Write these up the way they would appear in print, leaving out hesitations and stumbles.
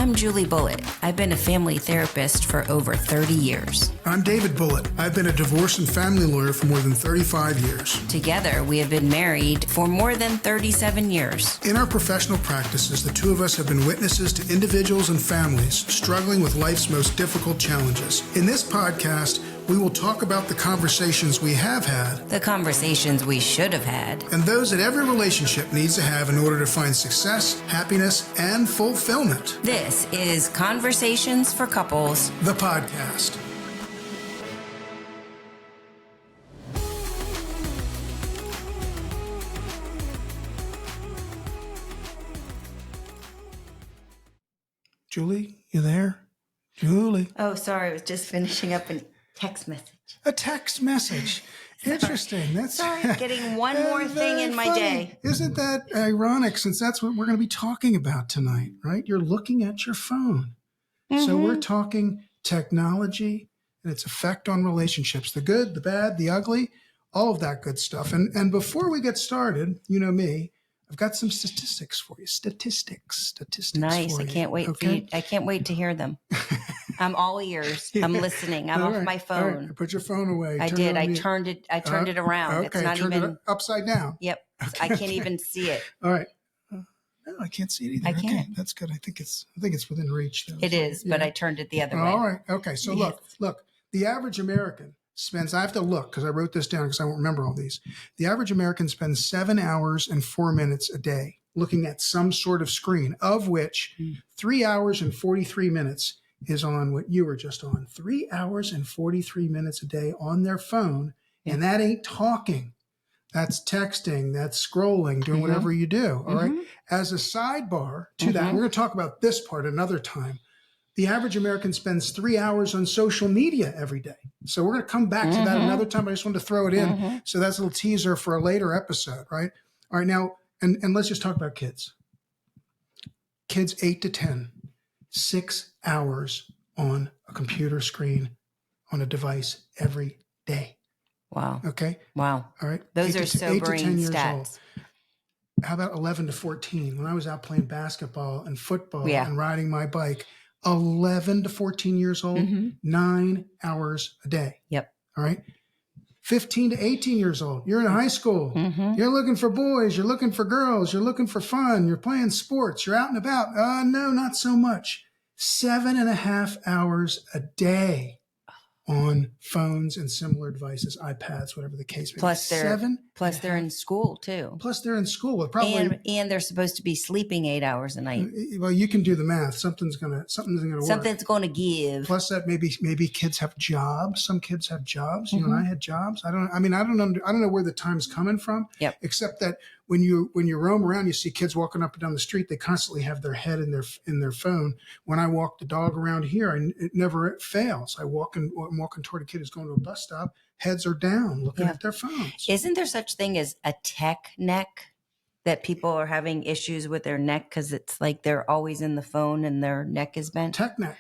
I'm Julie Bullitt. I've been a family therapist for over 30 years. I'm David Bullitt. I've been a divorce and family lawyer for more than 35 years. Together, we have been married for more than 37 years. In our professional practices, the two of us have been witnesses to individuals and families struggling with life's most difficult challenges. In this podcast, we will talk about the conversations we have had, The conversations we should have had, and those that every relationship needs to have in order to find success, happiness, and fulfillment. This is Conversations for Couples, The podcast. Julie, you there? Julie. Oh, sorry. I was just finishing up a text message. A text message. Interesting. That's Sorry, getting one more thing in my day. Isn't that ironic, since that's what we're going to be talking about tonight, right? You're looking at your phone. Mm-hmm. So we're talking technology and its effect on relationships, the good, the bad, the ugly, all of that good stuff. And before we get started, you know me, I've got some statistics for you. Statistics. Nice. For I can't wait for you. I can't wait to hear them. I'm all ears. Yeah. I'm listening. I'm off my phone. Right. Put your phone away. I did. I turned it around. Okay. It's not turned even it upside down. Yep. Okay. I can't even see it. All right. No, I can't see it either. I can't. Okay. That's good. I think it's within reach though. It is, but I turned it the other way. All right. Okay. So look, the average American spends, I have to look because I wrote this down because I won't remember all these. The average American spends 7 hours and 4 minutes a day looking at some sort of screen, of which 3 hours and 43 minutes is on what you were just on. 3 hours and 43 minutes a day on their phone. Yeah. And that ain't talking. That's texting, that's scrolling, doing whatever you do. All right. As a sidebar to that, we're going to talk about this part another time. The average American spends 3 hours on social media every day. So we're going to come back to that another time. I just wanted to throw it in. So that's a little teaser for a later episode, right? All right. Now, and let's just talk about kids. Kids 8 to 10, 6 hours on a computer screen, on a device every day. Wow. Okay. Wow. All right. Those are sobering stats. How about 11 to 14? When I was out playing basketball and football and riding my bike, 11 to 14 years old, 9 hours a day. Yep. All right. 15 to 18 years old. You're in high school. You're looking for boys. You're looking for girls. You're looking for fun. You're playing sports. You're out and about. No, not so much. 7.5 hours a day on phones and similar devices, iPads, whatever the case may be. Plus they're in school too. Plus they're in school. Probably, and they're supposed to be sleeping 8 hours a night. Well, you can do the math. Something's gonna work. Something's gonna give. Plus that maybe kids have jobs. Some kids have jobs. You and I had jobs. I don't know where the time's coming from. Yep. Except that when you roam around, you see kids walking up and down the street. They constantly have their head in their phone. When I walk the dog around here, it never fails. I'm walking toward a kid who's going to a bus stop. Heads are down, looking at their phones. Isn't there such thing as a tech neck? That people are having issues with their neck because it's like they're always in the phone and their neck is bent. Tech neck.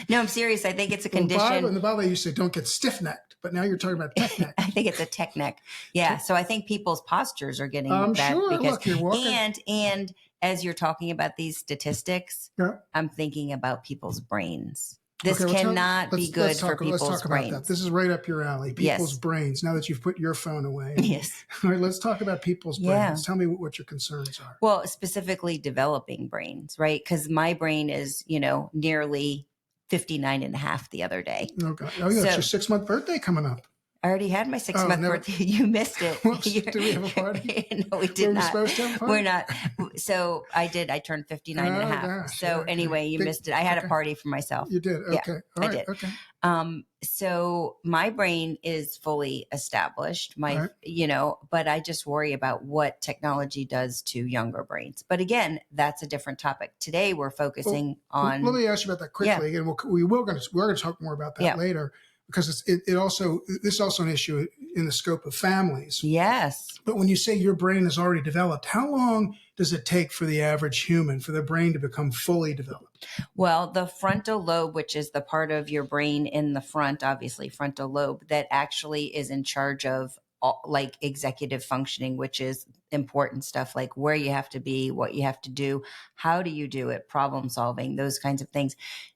No, I'm serious. I think it's a condition. In the Bible, you say don't get stiff necked, but now you're talking about tech neck. I think it's a tech neck. Yeah. So I think people's postures are getting bad. Sure. Because, look, you're walking. And as you're talking about these statistics, I'm thinking about people's brains. This cannot be good for people's brains. About that. This is right up your alley. People's brains. Now that you've put your phone away. Yes. All right, let's talk about people's brains. Tell me what your concerns are. Well, specifically developing brains, right? Because my brain is, nearly 59 and a half the other day. Okay. Oh, yeah, it's your 6-month birthday coming up. I already had my 6-month birthday. You missed it. Whoops, did we have a party? No, we did not. Supposed to have a party? We're not. So I did. I turned 59 and a half. Gosh, so anyway, you missed it. I had a party for myself. You did? Okay. Yeah, All right. I did. Okay. So my brain is fully established, but I just worry about what technology does to younger brains. But again, that's a different topic. Today, we're focusing on. Let me ask you about that quickly, and we're going to talk more about that later. Because this is also an issue in the scope of families. Yes. But when you say your brain is already developed, how long does it take for the average human, for the brain to become fully developed? Well, the frontal lobe, which is the part of your brain in the front, obviously frontal lobe, that actually is in charge of like executive functioning, which is important stuff like where you have to be, what you have to do, how do you do it, problem solving, those kinds of things.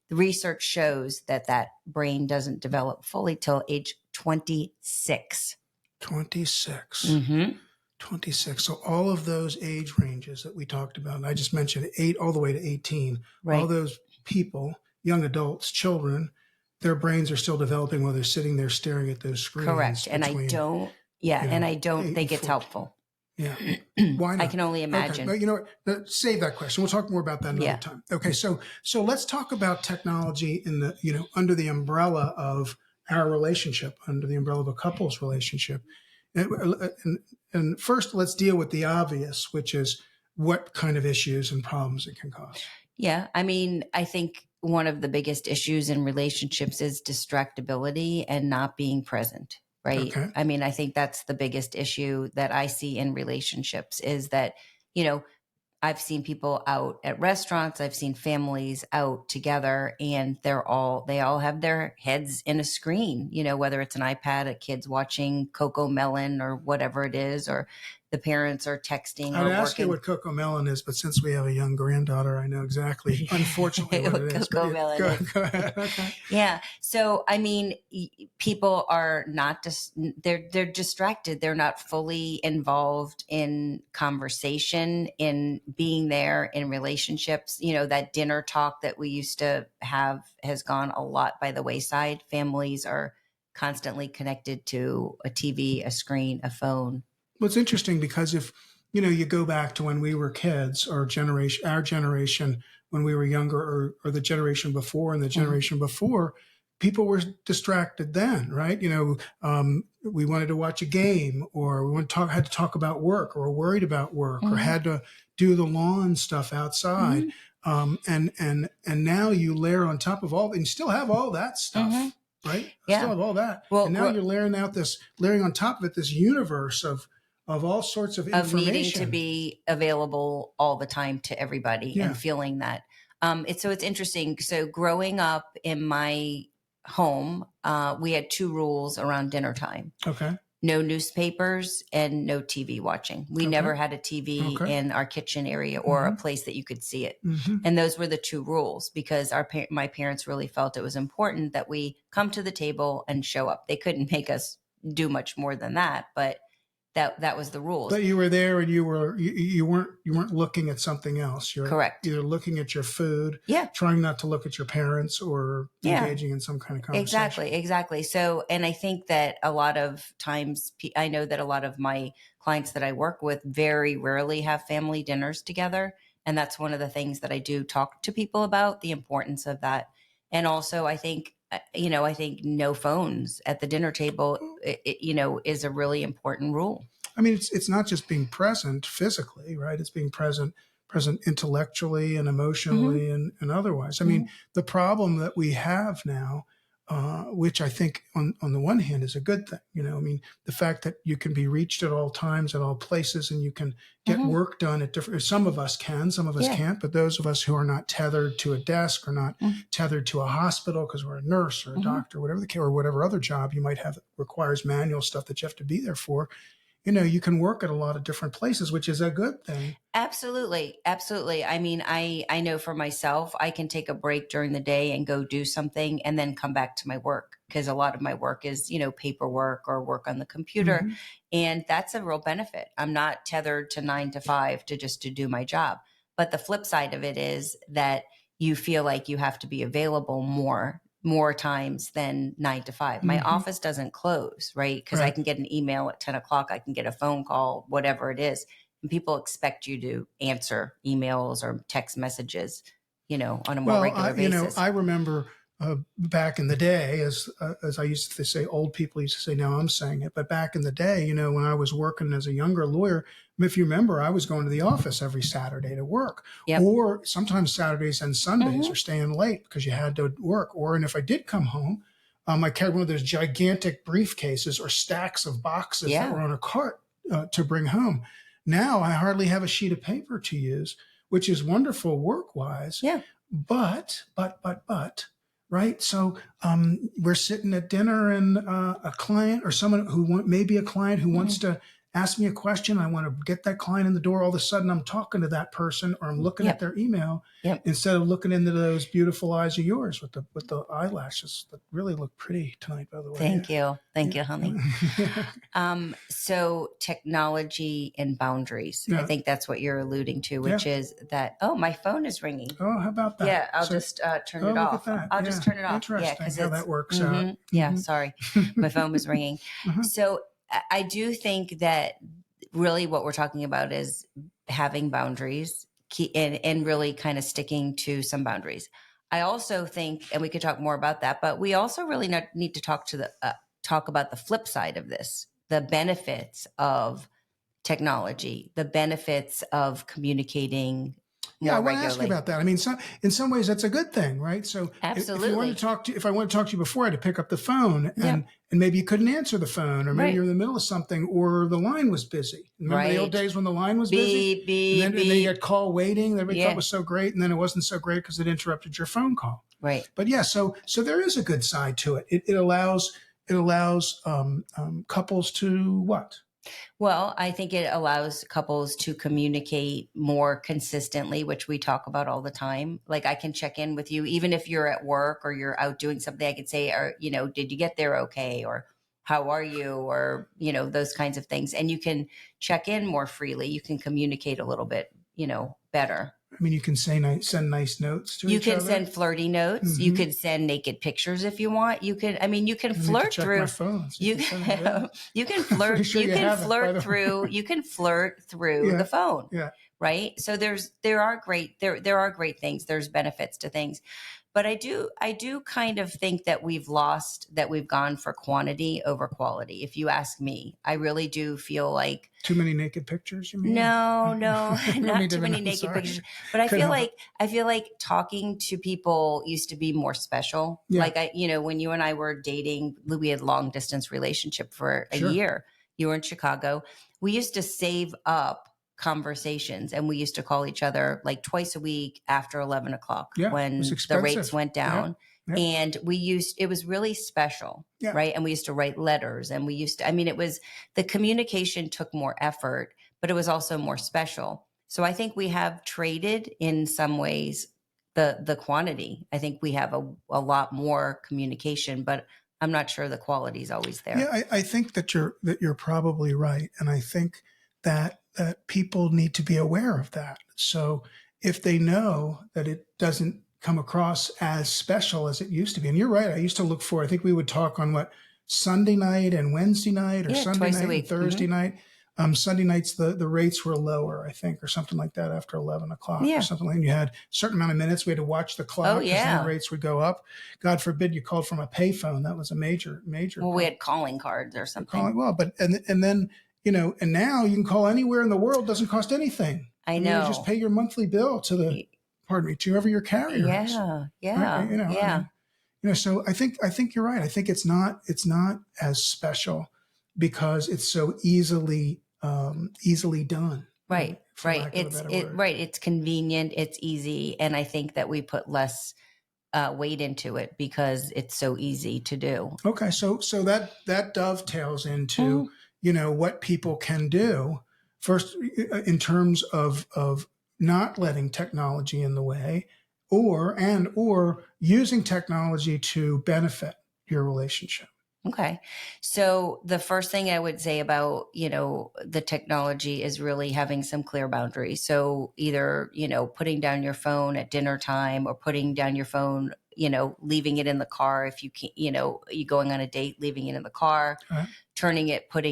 The research shows that brain doesn't develop fully till age 26. 26. Mm-hmm. 26. So all of those age ranges that we talked about, and I just mentioned 8 all the way to 18, Right. all those people, young adults, children, their brains are still developing while they're sitting there staring at those screens. Correct. And I don't think it's helpful. Yeah. Why not? I can only imagine. Okay. But you know what? Save that question. We'll talk more about that another time. Okay. So let's talk about technology in the, under the umbrella of our relationship, under the umbrella of a couple's relationship. And first, let's deal with the obvious, which is what kind of issues and problems it can cause. Yeah. I mean, I think one of the biggest issues in relationships is distractibility and not being present, right? Okay. I mean, I think that's the biggest issue that I see in relationships is that, I've seen people out at restaurants. I've seen families out together and they all have their heads in a screen, whether it's an iPad, a kid's watching Coco Melon or whatever it is, or the parents are texting. I'd ask you what Coco Melon is, but since we have a young granddaughter, I know exactly, unfortunately, what it is. Coco Melon is. Go ahead. Okay. Yeah. So, I mean, people are not just, they're distracted. They're not fully involved in conversation, in being there, in relationships. That dinner talk that we used to have has gone a lot by the wayside. Families are constantly connected to a TV, a screen, a phone. Well, it's interesting because if, you go back to when we were kids, our generation, when we were younger, or the generation before and the generation before, people were distracted then, right? We wanted to watch a game, or we had to talk about work, or were worried about work, or had to do the lawn stuff outside. And now you layer on top of all, and you still have all that stuff, right? Yeah. Still have all that. Well, and now you're layering on top of it, this universe of all sorts of information. Of needing to be available all the time to everybody and feeling that. It's interesting. So growing up in my home, we had 2 rules around dinner time. Okay. No newspapers and no TV watching. We never had a TV in our kitchen area or a place that you could see it. And those were the 2 rules because my parents really felt it was important that we come to the table and show up. They couldn't make us do much more than that, but that was the rules. But you were there and you weren't looking at something else. You're correct. Either looking at your food, trying not to look at your parents, or engaging in some kind of conversation. Exactly. So, and I think that a lot of times, I know that a lot of my clients that I work with very rarely have family dinners together. And that's one of the things that I do talk to people about, the importance of that. And also, I think no phones at the dinner table, is a really important rule. I mean, it's not just being present physically, right? It's being present intellectually and emotionally and otherwise. I mean, the problem that we have now, which I think on the one hand is a good thing, I mean, the fact that you can be reached at all times, at all places, and you can get work done at different, some of us can, some of us can't, but those of us who are not tethered to a desk or not tethered to a hospital because we're a nurse or a doctor, whatever the case, or whatever other job you might have that requires manual stuff that you have to be there for, you can work at a lot of different places, which is a good thing. Absolutely. I mean, I know for myself, I can take a break during the day and go do something and then come back to my work because a lot of my work is, paperwork or work on the computer. And that's a real benefit. I'm not tethered to 9 to 5 to do my job. But the flip side of it is that you feel like you have to be available more times than 9 to 5. My office doesn't close, right? Because I can get an email at 10 o'clock. I can get a phone call, whatever it is. And people expect you to answer emails or text messages, on a more regular basis. I remember back in the day, as I used to say, old people used to say, now I'm saying it, but back in the day, when I was working as a younger lawyer, if you remember, I was going to the office every Saturday to work, or sometimes Saturdays and Sundays, or staying late because you had to work. And if I did come home, I carried one of those gigantic briefcases or stacks of boxes that were on a cart to bring home. Now I hardly have a sheet of paper to use, which is wonderful work-wise. Yeah. But right? So we're sitting at dinner, and a client or someone maybe a client who wants to ask me a question. I want to get that client in the door. All of a sudden, I'm talking to that person, or I'm looking at their email instead of looking into those beautiful eyes of yours with the eyelashes that really look pretty tonight, by the way. Thank you, honey. So technology and boundaries. I think that's what you're alluding to, which is that, oh, my phone is ringing. Oh, how about that? Yeah, I'll just turn it off. I'll just turn it off. Interesting because how that works out. Yeah, sorry. My phone was ringing. So I do think that really what we're talking about is having boundaries and really kind of sticking to some boundaries. I also think, and we could talk more about that, but we also really need to talk about the flip side of this, the benefits of technology, the benefits of communicating more I want regularly. to ask you about that. I mean, in some ways, that's a good thing, right? So, absolutely. If I want to talk to you before, I had to pick up the phone, and maybe you couldn't answer the phone, or maybe you're in the middle of something, or the line was busy. Remember the old days when the line was busy, and then you got call waiting. Everybody thought it was so great, and then it wasn't so great because it interrupted your phone call. Right. But yeah, so there is a good side to it. It allows couples to what? Well, I think it allows couples to communicate more consistently, which we talk about all the time. Like I can check in with you, even if you're at work or you're out doing something. I could say, or, did you get there okay? Or how are you? Or, those kinds of things. And you can check in more freely. You can communicate a little bit, better. I mean, you can send nice notes to each other. You can send flirty notes. You could send naked pictures if you want. You can flirt through. You can flirt. You can flirt through. You can flirt through the phone. Yeah. Right. So there are great things. There's benefits to things. But I do kind of think that we've gone for quantity over quality. If you ask me, I really do feel like too many naked pictures. You mean? No, not too many naked pictures. But I feel like talking to people used to be more special. Yeah. Like when you and I were dating, we had long distance relationship for a year. You were in Chicago. We used to save up conversations, and we used to call each other like twice a week after 11 o'clock when the rates went down. Yeah. And it was really special, right? And we used to write letters, and the communication took more effort, but it was also more special. So I think we have traded in some ways the quantity. I think we have a lot more communication, but I'm not sure the quality is always there. Yeah, I think that you're probably right. And I think that people need to be aware of that. So if they know that it doesn't come across as special as it used to be, and you're right, I used to look for, I think we would talk on Sunday night and Wednesday night, or Sunday night and Thursday night. Sunday nights, the rates were lower, I think, or something like that after 11 o'clock or something like that. And you had a certain amount of minutes. We had to watch the clock because then the rates would go up. God forbid you called from a payphone. That was a major. Well, we had calling cards or something. And then, and now you can call anywhere in the world. Doesn't cost anything. I know. You just pay your monthly bill to whoever your carrier is. Yeah. Right? So I think you're right. I think it's not as special because it's so easily done. Right. It's convenient. It's easy. And I think that we put less weight into it because it's so easy to do. Okay. So that dovetails into, what people can do first in terms of not letting technology in the way or using technology to benefit your relationship. Okay. So the first thing I would say about, the technology is really having some clear boundaries. So either, putting down your phone at dinner time, or putting down your phone, leaving it in the car. If you can't, you going on a date, leaving it in the car, putting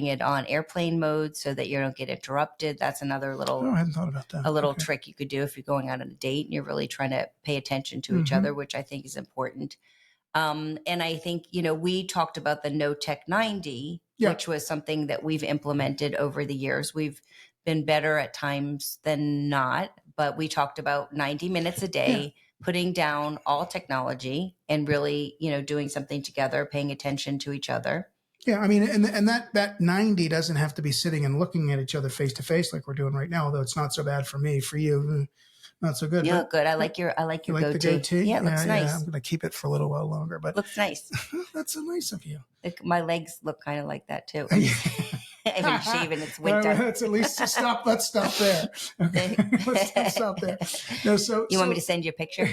it on airplane mode so that you don't get interrupted. That's another little, I hadn't thought about that. A little trick you could do if you're going out on a date and you're really trying to pay attention to each other, which I think is important. And I think, we talked about the No Tech 90, which was something that we've implemented over the years. We've been better at times than not, but we talked about 90 minutes a day, putting down all technology and really, doing something together, paying attention to each other. Yeah, I mean, and that 90 doesn't have to be sitting and looking at each other face to face like we're doing right now, although it's not so bad for me. For you, not so good. You But look good. I like your you like the goatee. goatee? Yeah, it looks nice. I'm going to keep it for a little while longer, but Looks nice. that's so nice of you. My legs look kind of like that too. I haven't shaven. It's winter. That's at least stop. Let's stop there. Okay, let's stop there. No, you want me to send you a picture?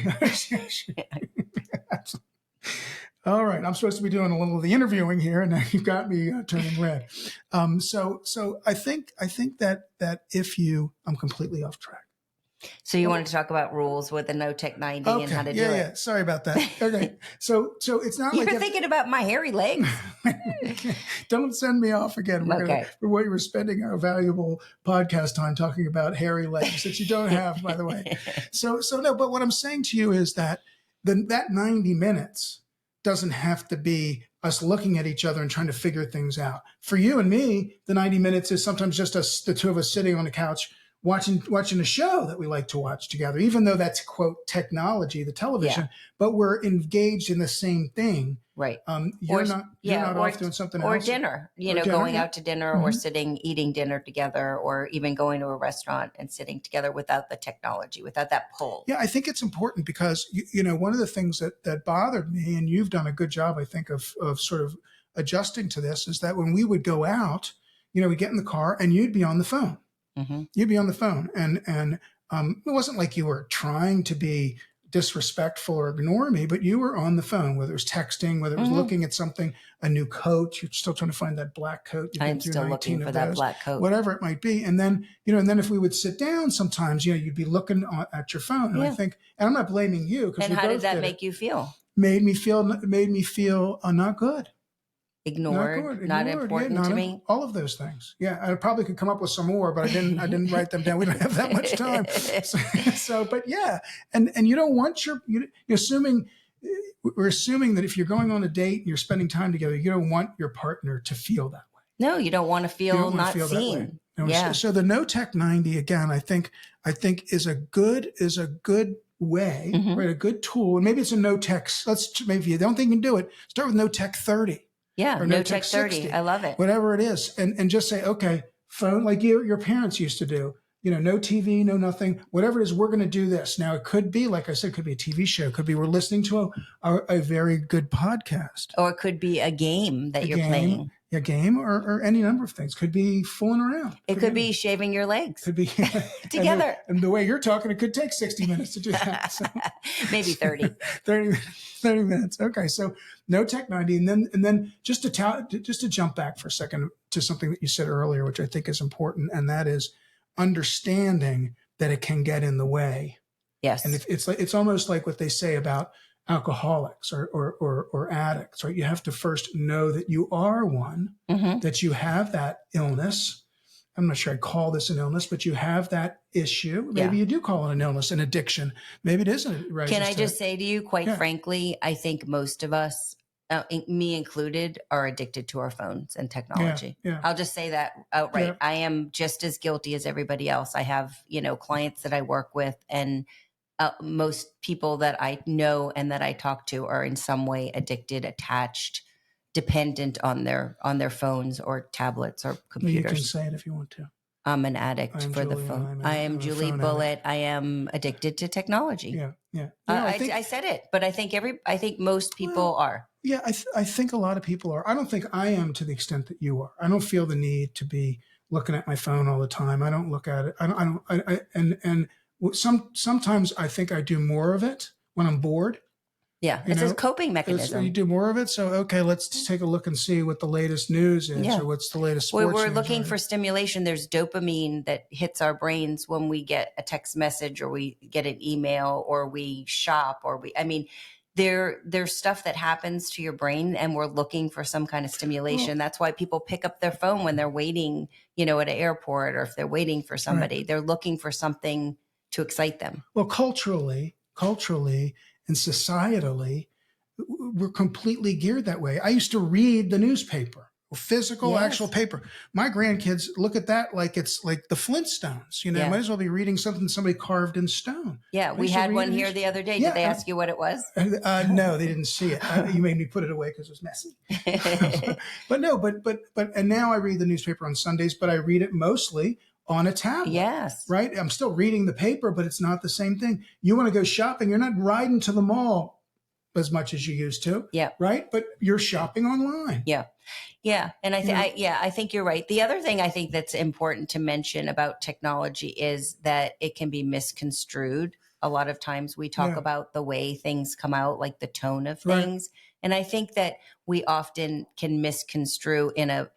All right, I'm supposed to be doing a little of the interviewing here, and now you've got me turning red. So I think that if you, I'm completely off track. So you wanted to talk about rules with the No Tech 90 and how to do it. Yeah. Sorry about that. Okay. So it's not You're like thinking about my hairy legs. Don't send me off again. For what you were spending our valuable podcast time talking about hairy legs that you don't have, by the way. So no, but what I'm saying to you is that that 90 minutes doesn't have to be us looking at each other and trying to figure things out. For you and me, the 90 minutes is sometimes just us, the two of us sitting on the couch watching a show that we like to watch together, even though that's, quote, technology, the television, but we're engaged in the same thing. Right. You're not off doing something else. Or dinner, going out to dinner or eating dinner together, or even going to a restaurant and sitting together without the technology, without that pull. Yeah, I think it's important because, one of the things that bothered me, and you've done a good job, I think, of sort of adjusting to this, is that when we would go out, we'd get in the car and you'd be on the phone. Mm-hmm. You'd be on the phone, and it wasn't like you were trying to be disrespectful or ignore me, but you were on the phone, whether it was texting, whether it was looking at something, a new coat. You're still trying to find that black coat. I'm still looking for that black coat, whatever it might be. And then, and then if we would sit down, sometimes, you'd be looking at your phone, and I think, and I'm not blaming you, because how did that make you feel? Made me feel not good. Ignored, not important to me. All of those things. Yeah, I probably could come up with some more, but I didn't write them down. We don't have that much time. But yeah, and you don't want we're assuming that if you're going on a date and you're spending time together, you don't want your partner to feel that way. No, you don't want to feel not seen. Yeah. So the No Tech 90 again, I think is a good way, right? A good tool, and maybe it's a No Tech. Maybe if you don't think you can do it, start with No Tech 30. Yeah, No Tech 30. I love it. Whatever it is. And just say, okay, phone, like your parents used to do, no TV, no nothing, whatever it is, we're going to do this. Now, it could be, like I said, it could be a TV show. It could be we're listening to a very good podcast. Or it could be a game that you're playing. A game or any number of things. Could be fooling around. It could be shaving your legs. Could be together. And the way you're talking, it could take 60 minutes to do that. So. Maybe 30. 30 minutes. Okay. So No Tech 90. And then just to jump back for a second to something that you said earlier, which I think is important, and that is understanding that it can get in the way. Yes. And it's almost like what they say about alcoholics or addicts, right? You have to first know that you are one, that you have that illness. I'm not sure I'd call this an illness, but you have that issue. Maybe you do call it an illness, an addiction. Maybe it isn't. Right? Can I just say to you, quite frankly, I think most of us, me included, are addicted to our phones and technology. Yeah. I'll just say that outright. Yeah. I am just as guilty as everybody else. I have, clients that I work with, and most people that I know and that I talk to are in some way addicted, attached, dependent on their phones or tablets or computers. You can say it if you want to. I'm an addict for the phone. I am Julie Bullitt. I am addicted to technology. Yeah. I said it, but I think most people are. Yeah, I think a lot of people are. I don't think I am to the extent that you are. I don't feel the need to be looking at my phone all the time. I don't look at it. Sometimes I think I do more of it when I'm bored. Yeah, it's a coping mechanism. You do more of it. So, okay, let's take a look and see what the latest news is, or what's the latest sports We're news, looking for stimulation. There's dopamine that hits our brains when we get a text message, or we get an email, or we shop, there's stuff that happens to your brain, and we're looking for some kind of stimulation. That's why people pick up their phone when they're waiting, at an airport, or if they're waiting for somebody. Right. They're looking for something to excite them. Well, culturally and societally, we're completely geared that way. I used to read the newspaper, physical, actual paper. My grandkids look at that like it's like the Flintstones. Might as well be reading something somebody carved in stone. Yeah, we had one here the other day. Did they ask you what it was? No, they didn't see it. You made me put it away because it was messy. but now I read the newspaper on Sundays, but I read it mostly on a tablet. Yes. Right? I'm still reading the paper, but it's not the same thing. You want to go shopping, you're not riding to the mall as much as you used to. Yeah. Right? But you're shopping online. Yeah. Yeah. And I think you're right. The other thing I think that's important to mention about technology is that it can be misconstrued. A lot of times we talk about the way things come out, like the tone of things. And I think that we often can misconstrue in a,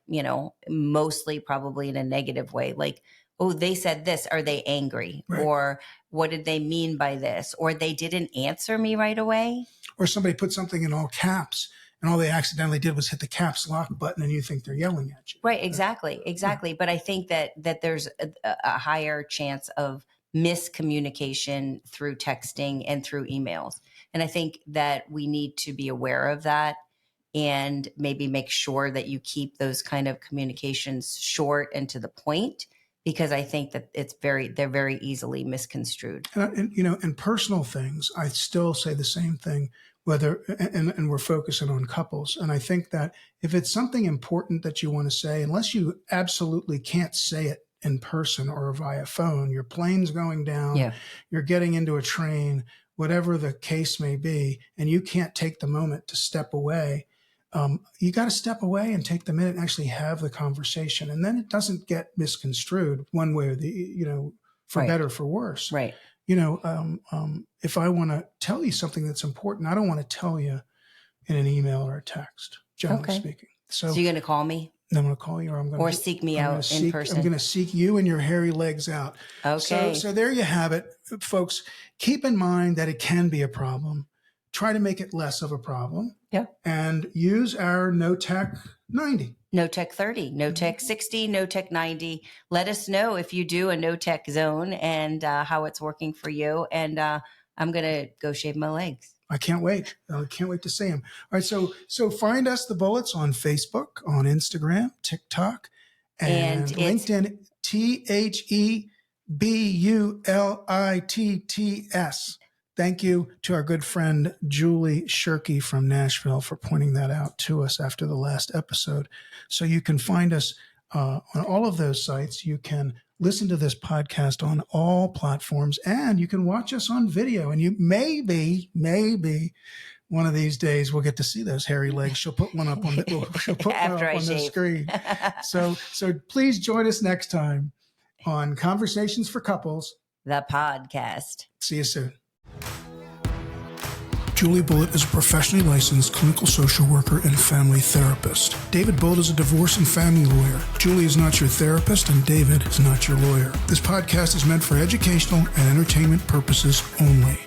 mostly probably in a negative way. Like, oh, they said this. Are they angry? Right. Or what did they mean by this? Or they didn't answer me right away. Or somebody put something in all caps and all they accidentally did was hit the caps lock button and you think they're yelling at you. Right. Exactly. Yeah. But I think that there's a higher chance of miscommunication through texting and through emails. And I think that we need to be aware of that and maybe make sure that you keep those kind of communications short and to the point, because I think that they're very easily misconstrued. And personal things, I still say the same thing, and we're focusing on couples. And I think that if it's something important that you want to say, unless you absolutely can't say it in person or via phone, your plane's going down, you're getting into a train, whatever the case may be, and you can't take the moment to step away, you got to step away and take the minute and actually have the conversation. And then it doesn't get misconstrued one way or the, for better or for worse. Right. If I want to tell you something that's important, I don't want to tell you in an email or a text, generally speaking. So you're going to call me? I'm going to call you, or I'm going to seek me out in person. I'm going to seek you and your hairy legs out. Okay. So there you have it, folks. Keep in mind that it can be a problem. Try to make it less of a problem. Yeah. And use our No Tech 90. No Tech 30, No Tech 60, No Tech 90. Let us know if you do a No Tech zone and how it's working for you. And I'm going to go shave my legs. I can't wait. I can't wait to see him. All right. So find us, The Bullets, on Facebook, on Instagram, TikTok, and LinkedIn, TheBullitts. Thank you to our good friend, Julie Shirky from Nashville, for pointing that out to us after the last episode. So you can find us on all of those sites. You can listen to this podcast on all platforms, and you can watch us on video. And you maybe one of these days we'll get to see those hairy legs. She'll put one up on the screen. So please join us next time on Conversations for Couples, the podcast. See you soon. Julie Bullitt is a professionally licensed clinical social worker and family therapist. David Bullitt is a divorce and family lawyer. Julie is not your therapist, and David is not your lawyer. This podcast is meant for educational and entertainment purposes only.